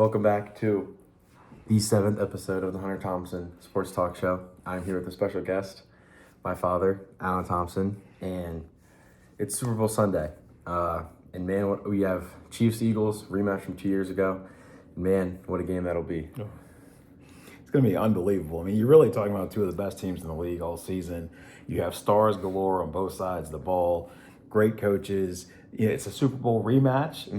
Welcome back to the 7th episode of the Hunter Thompson Sports Talk Show. I'm here with a special guest, my father, Allen Thompson, and it's Super Bowl Sunday. And man, we have Chiefs-Eagles rematch from 2 years ago. Man, what a game that'll be. It's going to be unbelievable. I mean, you're really talking about two of the best teams in the league all season. You have stars galore on both sides of the ball, great coaches. Yeah, it's a Super Bowl rematch.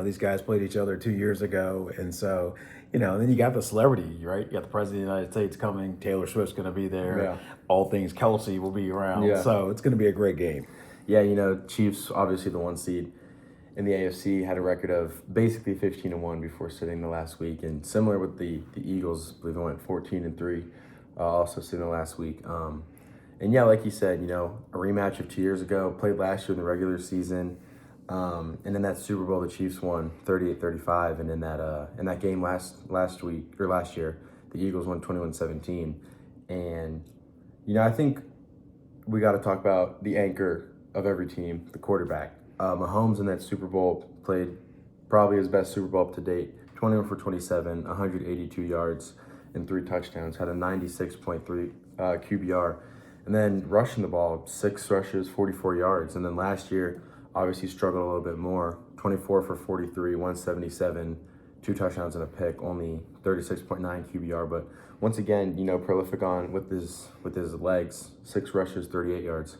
These guys played each other 2 years ago. And so, then you got the celebrity, right? You got the President of the United States coming. Taylor Swift's going to be there. Yeah. All things Kelsey will be around. Yeah. So it's going to be a great game. Yeah, Chiefs, obviously the 1 seed in the AFC, had a record of basically 15-1 before sitting the last week. And similar with the Eagles, I believe they went 14-3, also sitting the last week. And yeah, like you said, a rematch of 2 years ago, played last year in the regular season. And in that Super Bowl, the Chiefs won 38-35. And in that game last year, the Eagles won 21-17. And, I think we got to talk about the anchor of every team, the quarterback. Mahomes in that Super Bowl played probably his best Super Bowl up to date, 21 for 27, 182 yards, and 3 touchdowns, had a 96.3 QBR. And then rushing the ball, 6 rushes, 44 yards. And then last year, obviously struggled a little bit more, 24 for 43, 177, 2 touchdowns and a pick, only 36.9 QBR. But once again, prolific with his legs, 6 rushes, 38 yards.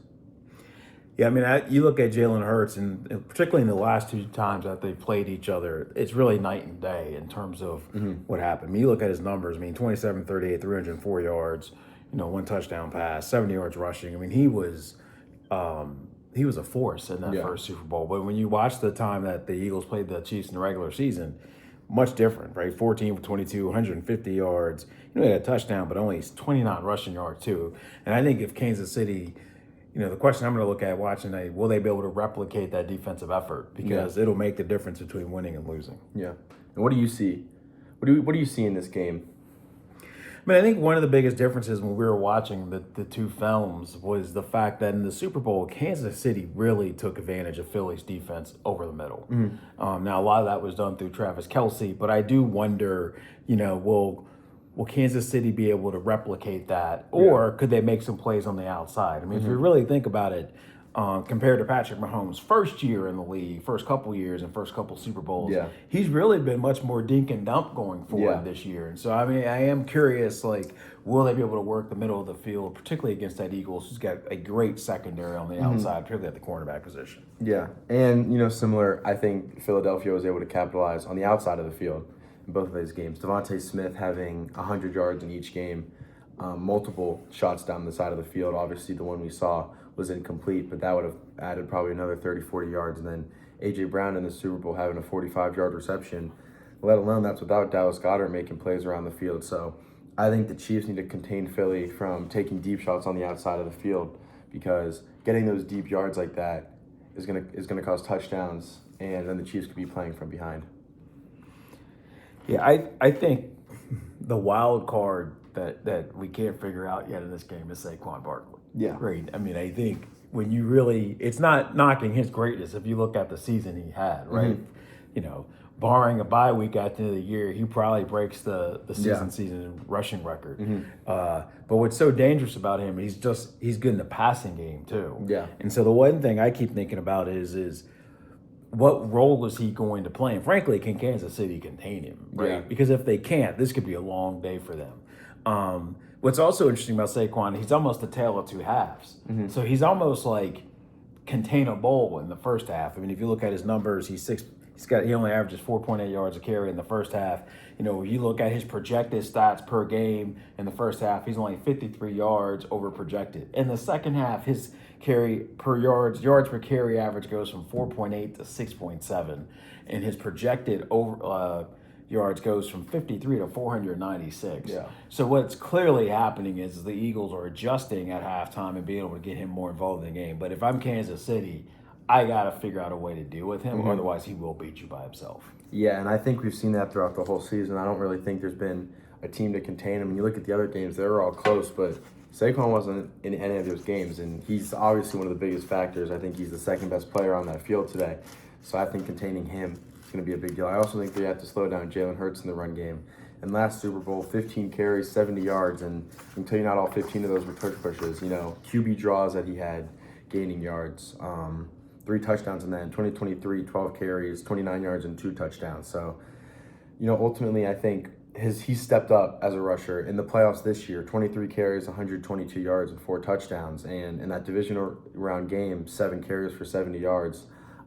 Yeah, I mean, you look at Jalen Hurts, and particularly in the last 2 times that they played each other, it's really night and day in terms of what happened. I mean, you look at his numbers. I mean, 27, 38, 304 yards, 1 touchdown pass, 70 yards rushing. I mean, he was a force in that first Super Bowl. But when you watch the time that the Eagles played the Chiefs in the regular season, much different, right? 14 for 22, 150 yards. He had a touchdown, but only 29 rushing yards too. And I think if Kansas City, the question I'm going to look at watching will they be able to replicate that defensive effort? Because it'll make the difference between winning and losing. Yeah. And what do you see? What do you see in this game? I mean, I think one of the biggest differences when we were watching the 2 films was the fact that in the Super Bowl, Kansas City really took advantage of Philly's defense over the middle. Now, a lot of that was done through Travis Kelce, but I do wonder, will Kansas City be able to replicate that, or could they make some plays on the outside? I mean, if you really think about it, compared to Patrick Mahomes' first year in the league, first couple years and first couple Super Bowls, he's really been much more dink and dump going forward this year. And so, I mean, I am curious, will they be able to work the middle of the field, particularly against that Eagles, who's got a great secondary on the outside, particularly at the cornerback position? Yeah, and, similar, I think Philadelphia was able to capitalize on the outside of the field in both of these games. Devontae Smith having 100 yards in each game, multiple shots down the side of the field. Obviously, the one we saw was incomplete, but that would have added probably another 30, 40 yards. And then A.J. Brown in the Super Bowl having a 45-yard reception, let alone that's without Dallas Goedert making plays around the field. So I think the Chiefs need to contain Philly from taking deep shots on the outside of the field, because getting those deep yards like that is gonna cause touchdowns, and then the Chiefs could be playing from behind. Yeah, I think the wild card that we can't figure out yet in this game is Saquon Barkley. Yeah. Great. I mean, I think when you really, it's not knocking his greatness if you look at the season he had, right? Barring a bye week at the end of the year, he probably breaks the season rushing record. But what's so dangerous about him, he's good in the passing game too. Yeah. And so the one thing I keep thinking about is what role is he going to play? And frankly, can Kansas City contain him, right? Yeah. Because if they can't, this could be a long day for them. What's also interesting about Saquon, he's almost the tale of 2 halves. So he's almost like containable in the first half. I mean, if you look at his numbers, he only averages 4.8 yards a carry in the first half. If you look at his projected stats per game in the first half, he's only 53 yards over projected. In the second half, his yards per carry average goes from 4.8 to 6.7, and his projected yards goes from 53 to 496. Yeah. So what's clearly happening is the Eagles are adjusting at halftime and being able to get him more involved in the game. But if I'm Kansas City, I got to figure out a way to deal with him, otherwise he will beat you by himself. Yeah, and I think we've seen that throughout the whole season. I don't really think there's been a team to contain him. And you look at the other games, they were all close, but Saquon wasn't in any of those games, and he's obviously one of the biggest factors. I think he's the second best player on that field today. So I think containing him it's going to be a big deal. I also think they have to slow down Jalen Hurts in the run game. And last Super Bowl, 15 carries, 70 yards, and I can tell you not all 15 of those were tush pushes. QB draws that he had gaining yards. 3 touchdowns in that. In 2023, 12 carries, 29 yards, and 2 touchdowns. So, ultimately, I think he stepped up as a rusher in the playoffs this year. 23 carries, 122 yards, and 4 touchdowns. And in that divisional round game, 7 carries for 70 yards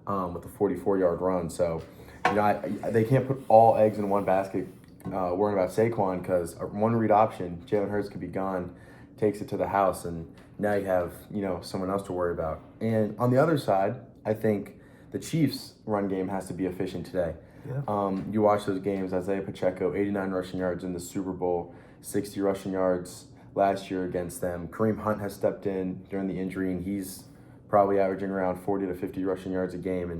with a 44-yard run. So, they can't put all eggs in one basket worrying about Saquon, because one read option, Jalen Hurts could be gone, takes it to the house, and now you have someone else to worry about. And on the other side, I think the Chiefs' run game has to be efficient today. Yeah. You watch those games, Isaiah Pacheco, 89 rushing yards in the Super Bowl, 60 rushing yards last year against them. Kareem Hunt has stepped in during the injury, and he's probably averaging around 40 to 50 rushing yards a game.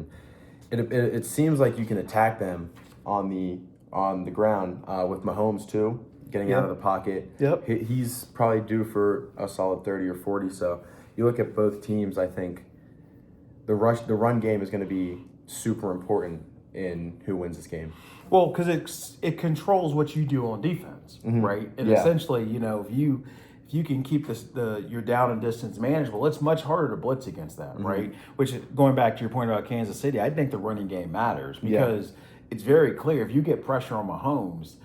And it seems like you can attack them on the ground with Mahomes too, getting out of the pocket. Yep. He's probably due for a solid 30 or 40. So you look at both teams, I think the run game is going to be super important in who wins this game. Well, because it controls what you do on defense, right? And essentially, if you can keep your down and distance manageable, it's much harder to blitz against that, right? Which, going back to your point about Kansas City, I think the running game matters because it's very clear if you get pressure on Mahomes,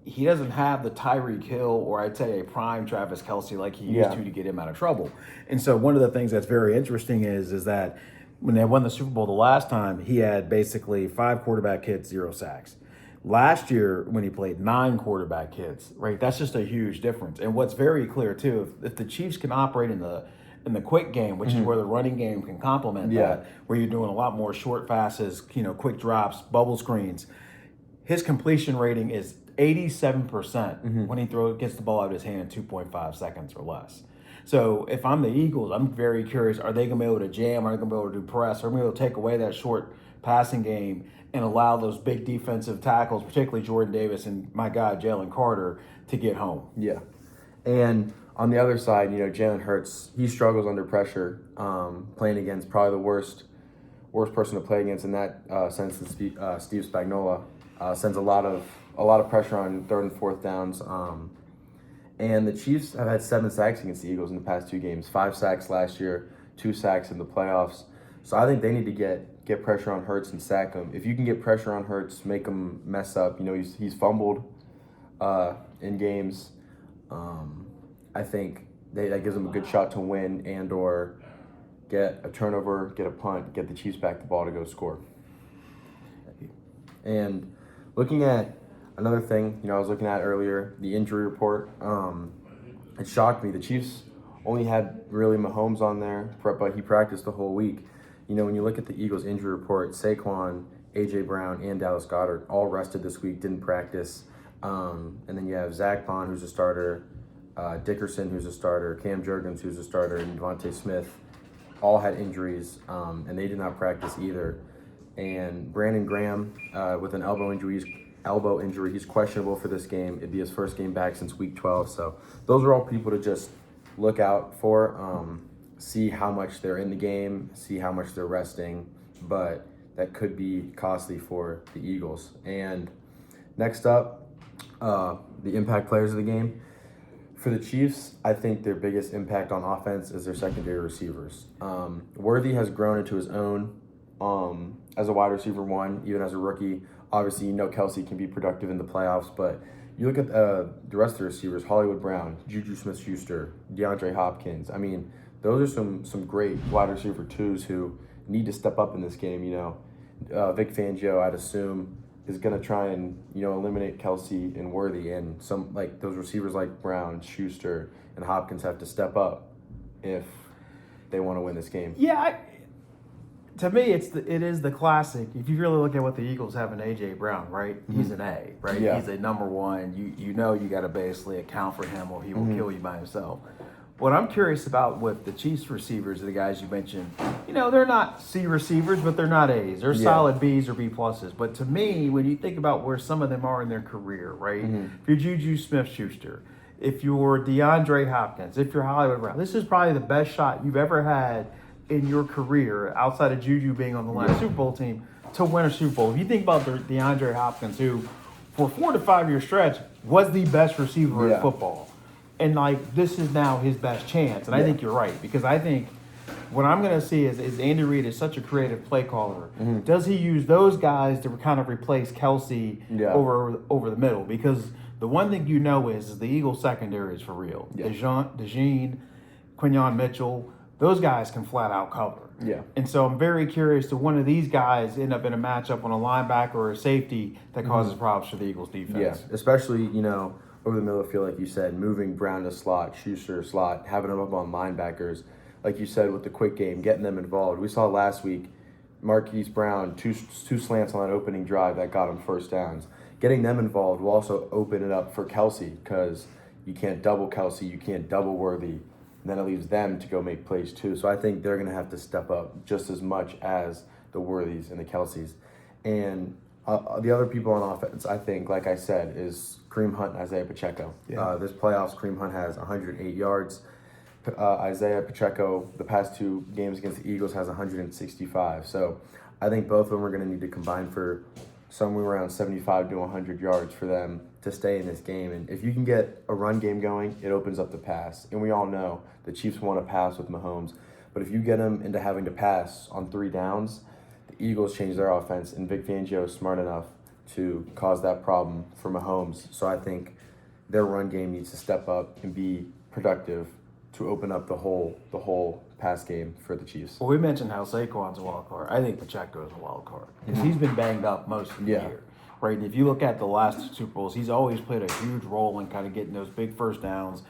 he doesn't have the Tyreek Hill or I'd say a prime Travis Kelce like he used to get him out of trouble. And so one of the things that's very interesting is that when they won the Super Bowl the last time, he had basically 5 quarterback hits, 0 sacks. Last year, when he played, 9 quarterback hits, right? That's just a huge difference. And what's very clear too, if the Chiefs can operate in the quick game, which is where the running game can complement that, where you're doing a lot more short passes, quick drops, bubble screens, his completion rating is 87% when he gets the ball out of his hand in 2.5 seconds or less. So if I'm the Eagles, I'm very curious, are they going to be able to jam? Are they going to be able to do press? Are they going to be able to take away that short passing game and allow those big defensive tackles, particularly Jordan Davis and, my God, Jalen Carter, to get home? Yeah. And on the other side, Jalen Hurts, he struggles under pressure, playing against probably the worst person to play against in that sense is Steve Spagnuolo. Sends a lot of pressure on 3rd and 4th downs. And the Chiefs have had 7 sacks against the Eagles in the past 2 games. 5 sacks last year, 2 sacks in the playoffs. So I think they need to get pressure on Hurts and sack him. If you can get pressure on Hurts, make him mess up. He's fumbled in games. I think that gives them a good shot to win and or get a turnover, get a punt, get the Chiefs back the ball to go score. And looking at another thing, I was looking at earlier, the injury report. It shocked me. The Chiefs only had really Mahomes on there, but he practiced the whole week. When you look at the Eagles injury report, Saquon, A.J. Brown, and Dallas Goedert all rested this week, didn't practice. And then you have Zach Bond, who's a starter, Dickerson, who's a starter, Cam Jurgens, who's a starter, and Devontae Smith all had injuries, and they did not practice either. And Brandon Graham with an elbow injury, he's questionable for this game. It'd be his first game back since week 12. So those are all people to just look out for, see how much they're in the game, see how much they're resting, but that could be costly for the Eagles. And next up, the impact players of the game. For the Chiefs, I think their biggest impact on offense is their secondary receivers. Worthy has grown into his own as a wide receiver 1, even as a rookie. Obviously, Kelce can be productive in the playoffs, but you look at the rest of the receivers, Hollywood Brown, Juju Smith-Schuster, DeAndre Hopkins. I mean, those are some great wide receiver 2s who need to step up in this game. Vic Fangio, I'd assume, is going to try and, eliminate Kelce and Worthy, and some like those receivers like Brown, Schuster, and Hopkins have to step up if they want to win this game. Yeah, to me, it is the classic. If you really look at what the Eagles have in A.J. Brown, right? He's an A, right? Yeah. He's a number 1. You got to basically account for him or he will kill you by himself. What I'm curious about with the Chiefs receivers, the guys you mentioned, they're not C receivers, but they're not A's. They're solid B's or B pluses. But to me, when you think about where some of them are in their career, right? If you're Juju Smith-Schuster, if you're DeAndre Hopkins, if you're Hollywood Brown, this is probably the best shot you've ever had in your career outside of Juju being on the last Super Bowl team to win a Super Bowl. If you think about DeAndre Hopkins, who for a 4 to 5 year stretch was the best receiver in football, and like this is now his best chance. And I think you're right, because I think what I'm going to see is Andy Reid is such a creative play caller. Does he use those guys to kind of replace Kelsey over the middle? Because the one thing is the Eagles secondary is for real. Yeah. DeJean, Quinyon Mitchell, those guys can flat out cover. Yeah. And so I'm very curious to one of these guys end up in a matchup on a linebacker or a safety that causes problems for the Eagles defense. Yeah, especially, over the middle of the field, like you said, moving Brown to slot, Schuster slot, having them up on linebackers. Like you said, with the quick game, getting them involved. We saw last week, Marquise Brown, two slants on that opening drive that got him first downs. Getting them involved will also open it up for Kelsey, because you can't double Kelsey, you can't double Worthy, and then it leaves them to go make plays too. So I think they're going to have to step up just as much as the Worthys and the Kelseys. And the other people on offense, I think, like I said, is Kareem Hunt and Isaiah Pacheco. Yeah. This playoffs, Kareem Hunt has 108 yards. Isaiah Pacheco, the past 2 games against the Eagles, has 165. So I think both of them are going to need to combine for somewhere around 75 to 100 yards for them to stay in this game. And if you can get a run game going, it opens up the pass. And we all know the Chiefs want to pass with Mahomes. But if you get them into having to pass on 3 downs, the Eagles change their offense, and Vic Fangio is smart enough to cause that problem for Mahomes. So I think their run game needs to step up and be productive to open up the whole pass game for the Chiefs. Well, we mentioned how Saquon's a wild card. I think Pacheco is a wild card, because he's been banged up most of the year. Right? And if you look at the last Super Bowls, he's always played a huge role in kind of getting those big first downs,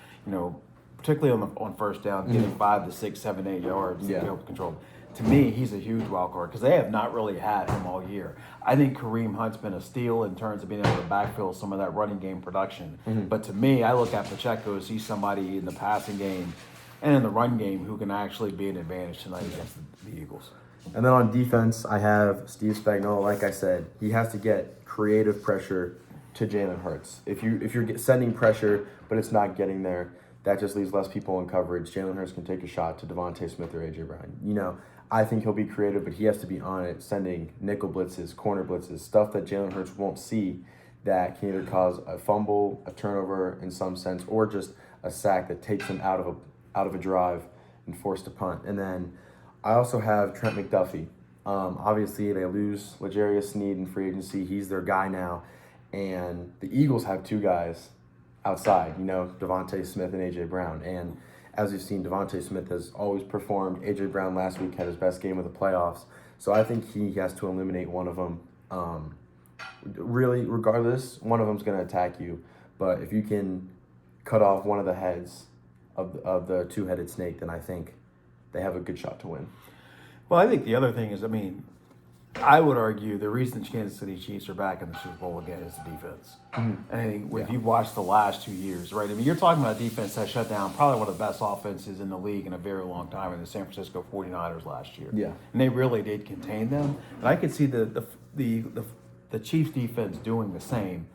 particularly on first down, getting 5 to 6, 7, 8 yards to be able to control. To me, he's a huge wild card, because they have not really had him all year. I think Kareem Hunt's been a steal in terms of being able to backfill some of that running game production. But to me, I look at Pacheco as he's somebody in the passing game and in the run game who can actually be an advantage tonight against the Eagles. And then on defense, I have Steve Spagnuolo. Like I said, he has to get creative pressure to Jalen Hurts. If you're sending pressure, but it's not getting there, that just leaves less people in coverage. Jalen Hurts can take a shot to Devontae Smith or A.J. Brown. I think he'll be creative, but he has to be on it, sending nickel blitzes, corner blitzes, stuff that Jalen Hurts won't see, that can either cause a fumble, a turnover in some sense, or just a sack that takes him out of a drive and forced to punt. And then I also have Trent McDuffie. Obviously, they lose L'Jarius Sneed in free agency. He's their guy now. And the Eagles have 2 guys outside, Devontae Smith and A.J. Brown. And as we've seen, Devontae Smith has always performed. A.J. Brown last week had his best game of the playoffs. So I think he has to eliminate one of them. Really, regardless, one of them's going to attack you. But if you can cut off one of the heads of the 2-headed snake, then I think they have a good shot to win. Well, I think the other thing is, I would argue the reason the Kansas City Chiefs are back in the Super Bowl again is the defense. And I think if you've watched the last 2 years, right? You're talking about a defense that shut down probably one of the best offenses in the league in a very long time in the San Francisco 49ers last year. Yeah. And they really did contain them. And I could see the Chiefs defense doing the same.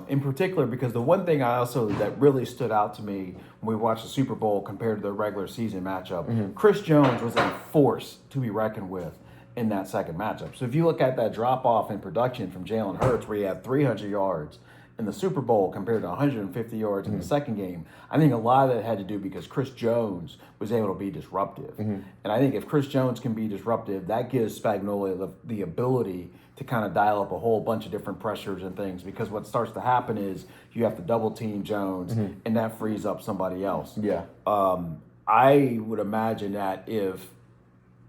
In particular, because the one thing that really stood out to me when we watched the Super Bowl compared to the regular season matchup, Chris Jones was a force to be reckoned with in that second matchup. So if you look at that drop-off in production from Jalen Hurts, where he had 300 yards in the Super Bowl compared to 150 yards in the second game, I think a lot of that had to do because Chris Jones was able to be disruptive. And I think if Chris Jones can be disruptive, that gives Spagnuolo the ability to kind of dial up a whole bunch of different pressures and things, because what starts to happen is you have to double team Jones, and that frees up somebody else. Yeah. I would imagine that if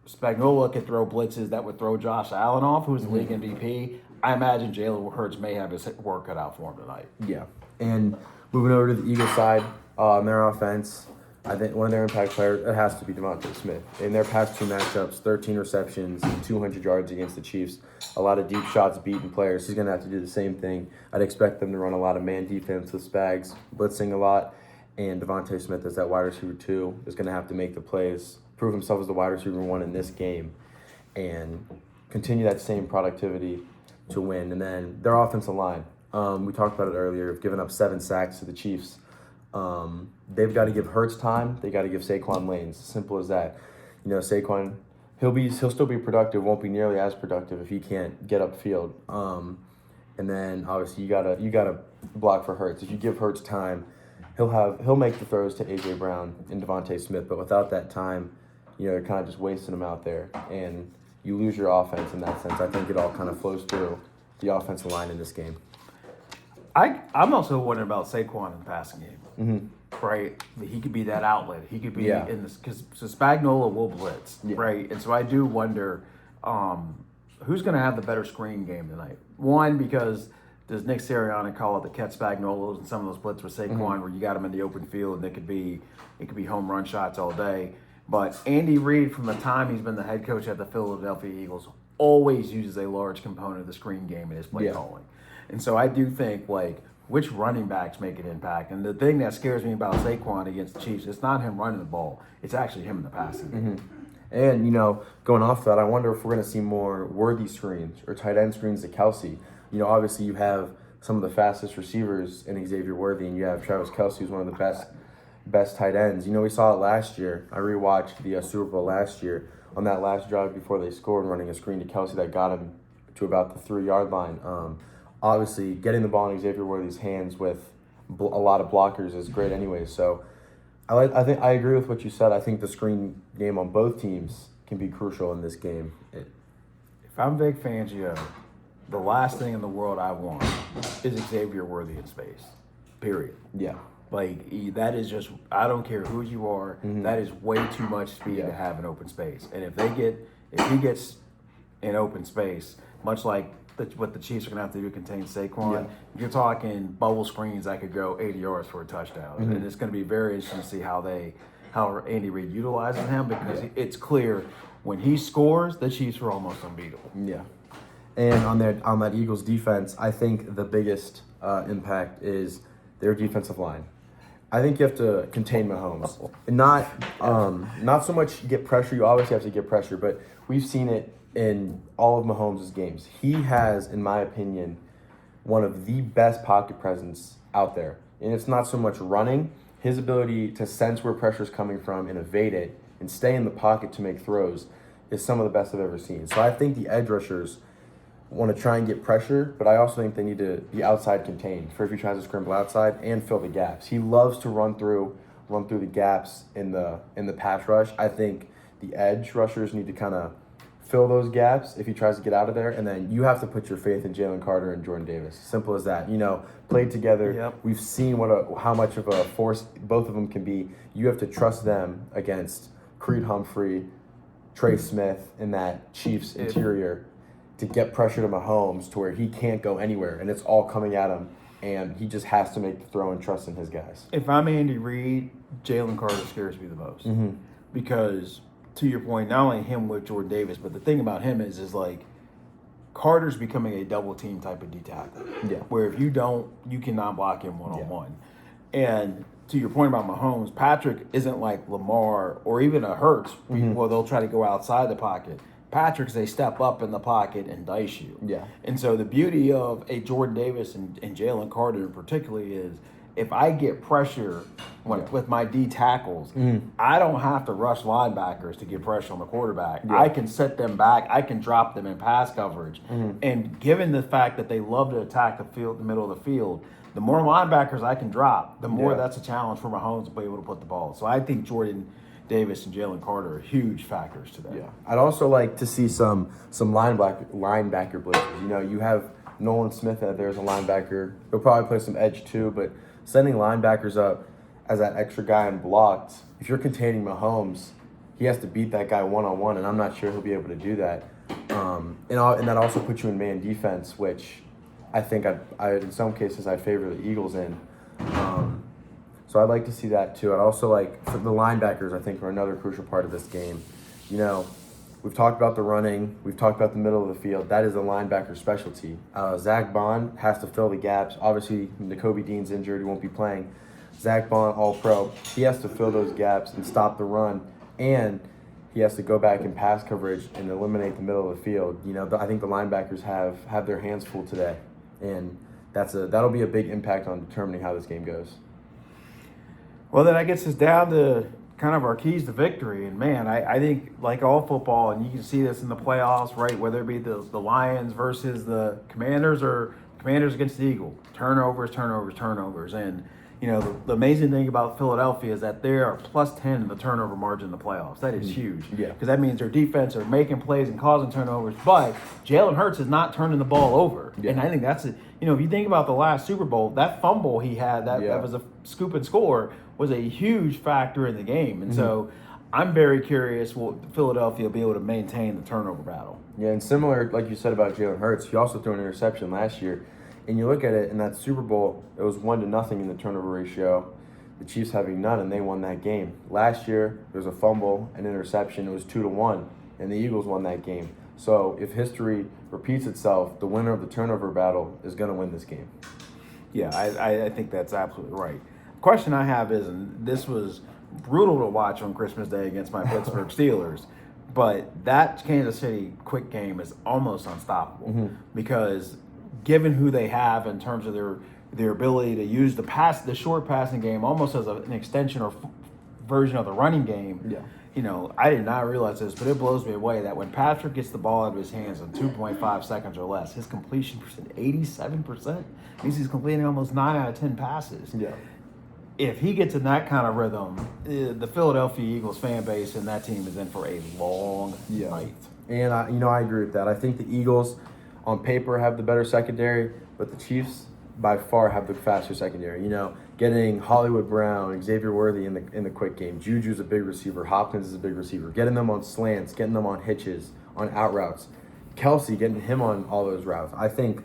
Spagnuolo could throw blitzes that would throw Josh Allen off, who's the league MVP, I imagine Jalen Hurts may have his work cut out for him tonight. Yeah. And moving over to the Eagles side, their offense, I think one of their impact players, it has to be Devontae Smith. In their past 2 matchups, 13 receptions, 200 yards against the Chiefs, a lot of deep shots, beating players. He's going to have to do the same thing. I'd expect them to run a lot of man defense with Spags, blitzing a lot, and Devontae Smith as that wide receiver 2 is going to have to make the plays, prove himself as the wide receiver 1 in this game, and continue that same productivity to win. And then their offensive line, we talked about it earlier, have given up 7 sacks to the Chiefs. They've got to give Hurts time. They got to give Saquon lanes. Simple as that. Saquon he'll still be productive. Won't be nearly as productive if he can't get upfield. And then obviously you gotta block for Hurts. If you give Hurts time, he'll make the throws to AJ Brown and Devontae Smith. But without that time, you're kind of just wasting him out there, and you lose your offense in that sense. I think it all kind of flows through the offensive line in this game. I'm also wondering about Saquon in the passing game. Mm-hmm. Right? He could be that outlet. He could be Yeah. in this because Spagnuolo will blitz, right? And so I do wonder who's going to have the better screen game tonight. One, because does Nick Sirianni call it the catch Spagnuolos and some of those blitz with Saquon where you got him in the open field and it could be home run shots all day. But Andy Reid, from the time he's been the head coach at the Philadelphia Eagles, always uses a large component of the screen game in his play calling. And so I do think, which running backs make an impact? And the thing that scares me about Saquon against the Chiefs, it's not him running the ball. It's actually him in the passing game. And, going off that, I wonder if we're going to see more worthy screens or tight end screens to Kelsey. Obviously you have some of the fastest receivers in Xavier Worthy, and you have Travis Kelsey, who's one of the best tight ends. We saw it last year. I rewatched the Super Bowl last year on that last drive before they scored, running a screen to Kelsey that got him to about the 3-yard line. Obviously, getting the ball in Xavier Worthy's hands with a lot of blockers is great anyway. So I think I agree with what you said. I think the screen game on both teams can be crucial in this game. If I'm Vic Fangio, the last thing in the world I want is Xavier Worthy in space, period. Yeah. That is just, I don't care who you are, that is way too much speed to have in open space. And if he gets in open space, much like what the Chiefs are going to have to do to contain Saquon, you're talking bubble screens that could go 80 yards for a touchdown. And it's going to be very interesting to see how Andy Reid utilizes him, because it's clear when he scores, the Chiefs are almost unbeatable. Yeah. And on that Eagles defense, I think the biggest impact is their defensive line. I think you have to contain Mahomes. And not so much get pressure. You obviously have to get pressure, but we've seen it in all of Mahomes' games. He has, in my opinion, one of the best pocket presence out there. And it's not so much running. His ability to sense where pressure is coming from and evade it and stay in the pocket to make throws is some of the best I've ever seen. So I think the edge rushers want to try and get pressure, but I also think they need to be outside contained for if he tries to scramble outside and fill the gaps. He loves to run through the gaps in the pass rush. I think the edge rushers need to kind of fill those gaps if he tries to get out of there, and then you have to put your faith in Jalen Carter and Jordan Davis. Simple as that. Played together. Yep. We've seen how much of a force both of them can be. You have to trust them against Creed Humphrey, Trey Smith in that Chiefs interior to get pressure to Mahomes to where he can't go anywhere, and it's all coming at him, and he just has to make the throw and trust in his guys. If I'm Andy Reid, Jalen Carter scares me the most. Because, to your point, not only him with Jordan Davis, but the thing about him is Carter's becoming a double team type of D tackle. Yeah. Where if you don't, you cannot block him one-on-one. And to your point about Mahomes, Patrick isn't like Lamar or even a Hurts, where they'll try to go outside the pocket. Patrick's, they step up in the pocket and dice you. Yeah. And so the beauty of a Jordan Davis and Jalen Carter particularly is if I get pressure with my D tackles, I don't have to rush linebackers to get pressure on the quarterback. Yeah. I can set them back. I can drop them in pass coverage. And given the fact that they love to attack the middle of the field, the more linebackers I can drop, the more that's a challenge for Mahomes to be able to put the ball. So I think Jordan Davis and Jalen Carter are huge factors to that. Yeah, I'd also like to see some linebacker blitzes. You have Nolan Smith out there as a linebacker. He'll probably play some edge too, but sending linebackers up as that extra guy unblocked, if you're containing Mahomes, he has to beat that guy one-on-one, and I'm not sure he'll be able to do that. And that also puts you in man defense, which I think I in some cases I favor the Eagles in. So I'd like to see that too. I'd also like for the linebackers, I think, are another crucial part of this game. We've talked about the running. We've talked about the middle of the field. That is a linebacker specialty. Zach Bond has to fill the gaps. Obviously, Nakobe Dean's injured. He won't be playing. Zach Bond, all-pro. He has to fill those gaps and stop the run. And he has to go back in pass coverage and eliminate the middle of the field. I think the linebackers have their hands full today. And that'll be a big impact on determining how this game goes. Well, then that gets us down to kind of our keys to victory. And man, I think like all football, and you can see this in the playoffs, right? Whether it be the Lions versus the Commanders or Commanders against the Eagles, turnovers. And you know, the amazing thing about Philadelphia is that they are plus 10 in the turnover margin in the playoffs. That is huge. Yeah. Because that means their defense are making plays and causing turnovers, but Jalen Hurts is not turning the ball over. Yeah. And I think that's it. You know, if you think about the last Super Bowl, that fumble he had, that was a scoop and score, was a huge factor in the game. And so I'm very curious will Philadelphia be able to maintain the turnover battle. Yeah, and similar, like you said about Jalen Hurts, he also threw an interception last year. And you look at it in that Super Bowl, it was 1-0 in the turnover ratio. The Chiefs having none, and they won that game. Last year, there was a fumble, an interception. It was 2-1, and the Eagles won that game. So if history repeats itself, the winner of the turnover battle is going to win this game. Yeah, I think that's absolutely right. The question I have is, and this was brutal to watch on Christmas Day against my Pittsburgh Steelers, but that Kansas City quick game is almost unstoppable because given who they have in terms of their ability to use the short passing game almost as an extension or version of the running game. Yeah. You know, I did not realize this, but it blows me away that when Patrick gets the ball out of his hands in 2.5 seconds or less, his completion percent 87%. Means he's completing almost 9 out of 10 passes. Yeah. If he gets in that kind of rhythm, the Philadelphia Eagles fan base and that team is in for a long night. And I agree with that. I think the Eagles, on paper, have the better secondary, but the Chiefs by far have the faster secondary. You know, getting Hollywood Brown, Xavier Worthy in the quick game. Juju's a big receiver. Hopkins is a big receiver. Getting them on slants, getting them on hitches, on out routes. Kelsey, getting him on all those routes. I think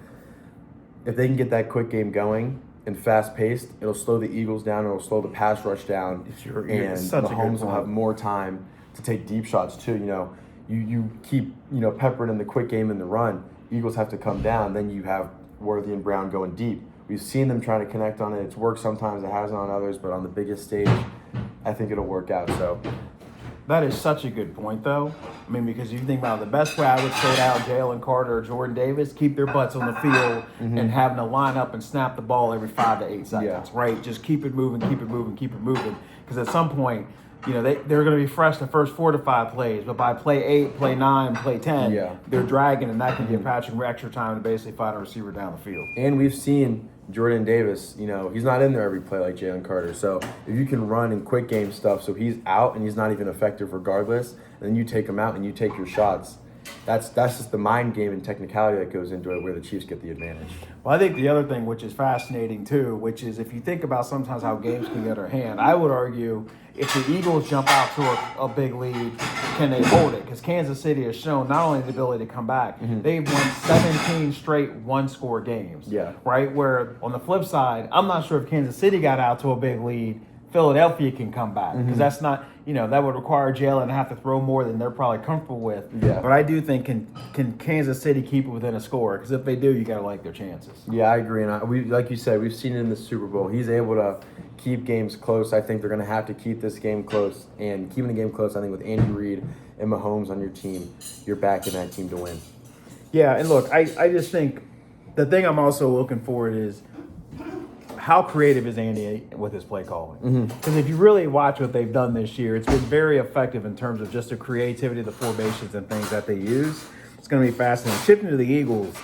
if they can get that quick game going and fast-paced, it'll slow the Eagles down. It'll slow the pass rush down. And Mahomes will have more time to take deep shots, too. You know, you keep, peppering in the quick game and the run. Eagles have to come down. Then you have Worthy and Brown going deep. We've seen them trying to connect on it. It's worked sometimes, it hasn't on others, but on the biggest stage, I think it'll work out. So that is such a good point, though. I mean, because if you think about it, the best way I would say out Jalen Carter or Jordan Davis, keep their butts on the field and having to line up and snap the ball every 5 to 8 seconds, right? Just keep it moving. Because at some point, they're going to be fresh the first 4 to 5 plays, but by play 8, play 9, play 10, they're dragging, and that can give Patrick extra time to basically find a receiver down the field. And we've seen Jordan Davis, he's not in there every play like Jalen Carter. So if you can run in quick game stuff, so he's out and he's not even effective regardless, and then you take him out and you take your shots, that's just the mind game and technicality that goes into it where the Chiefs get the advantage. Well, I think the other thing which is fascinating too, which is if you think about sometimes how games can get out of hand, I would argue if the Eagles jump out to a big lead, can they hold it? Because Kansas City has shown not only the ability to come back, they've won 17 straight one-score games. Yeah. Right? Where on the flip side, I'm not sure if Kansas City got out to a big lead, Philadelphia can come back. Because that's not, that would require Jalen to have to throw more than they're probably comfortable with. Yeah. But I do think can Kansas City keep it within a score? Because if they do, you got to like their chances. Yeah, I agree. And we, like you said, we've seen it in the Super Bowl. He's able to keep games close. I think they're going to have to keep this game close. And keeping the game close, I think with Andy Reid and Mahomes on your team, you're backing that team to win. Yeah, and look, I just think the thing I'm also looking forward is how creative is Andy with his play calling? Because if you really watch what they've done this year, it's been very effective in terms of just the creativity, the formations and things that they use. It's going to be fascinating. Shifting to the Eagles,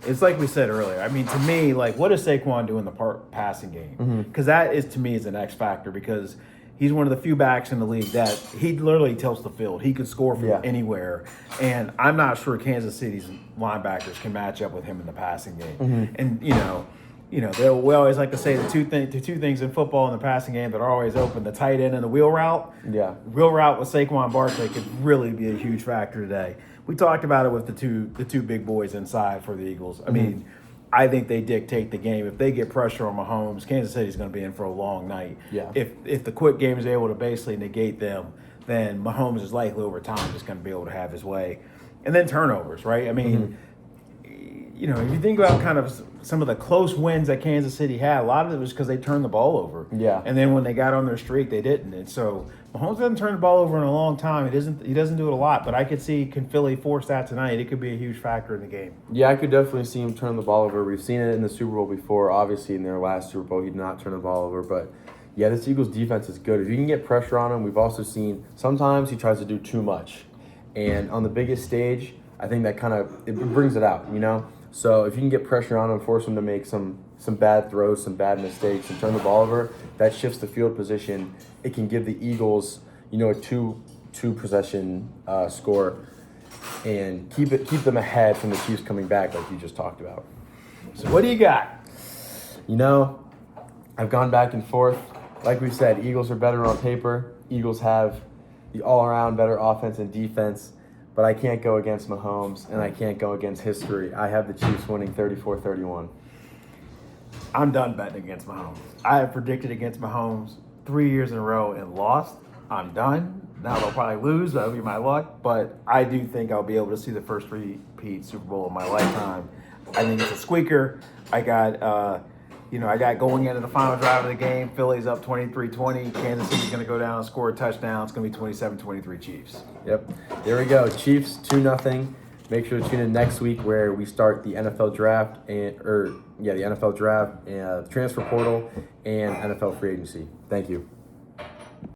it's like we said earlier. I mean, to me, like, what does Saquon do in the passing game? Because that is, to me, is an X factor because he's one of the few backs in the league that he literally tilts the field. He could score from anywhere. And I'm not sure Kansas City's linebackers can match up with him in the passing game. And, we always like to say the two things in football and the passing game that are always open, the tight end and the wheel route. Yeah. Wheel route with Saquon Barkley could really be a huge factor today. We talked about it with the two big boys inside for the Eagles. I mean, I think they dictate the game. If they get pressure on Mahomes, Kansas City's going to be in for a long night. Yeah. If the quick game is able to basically negate them, then Mahomes is likely over time just going to be able to have his way. And then turnovers, right? I mean, if you think about kind of some of the close wins that Kansas City had, a lot of it was because they turned the ball over. Yeah. And then when they got on their streak, they didn't. And so Mahomes hasn't turned the ball over in a long time. He doesn't do it a lot, but I could see can Philly force that tonight. It could be a huge factor in the game. Yeah, I could definitely see him turn the ball over. We've seen it in the Super Bowl before. Obviously, in their last Super Bowl, he did not turn the ball over. But Yeah, this Eagles defense is good. If you can get pressure on him, we've also seen sometimes he tries to do too much. And on the biggest stage, I think that kind of it brings it out, you know? So if you can get pressure on him, force him to make some bad throws, some bad mistakes, and turn the ball over, that shifts the field position. It can give the Eagles, a two possession score and keep them ahead from the Chiefs coming back like you just talked about. So what do you got? I've gone back and forth. Like we said, Eagles are better on paper. Eagles have the all-around better offense and defense, but I can't go against Mahomes, and I can't go against history. I have the Chiefs winning 34-31. I'm done betting against Mahomes. I have predicted against Mahomes 3 years in a row and lost. I'm done. Now they'll probably lose. That'll be my luck. But I do think I'll be able to see the first repeat Super Bowl of my lifetime. I think it's a squeaker. I got going into the final drive of the game. Philly's up 23-20. Kansas City's going to go down and score a touchdown. It's going to be 27-23 Chiefs. Yep. There we go. Chiefs 2-0. Make sure to tune in next week where we start the NFL draft the NFL draft, transfer portal, and NFL free agency. Thank you.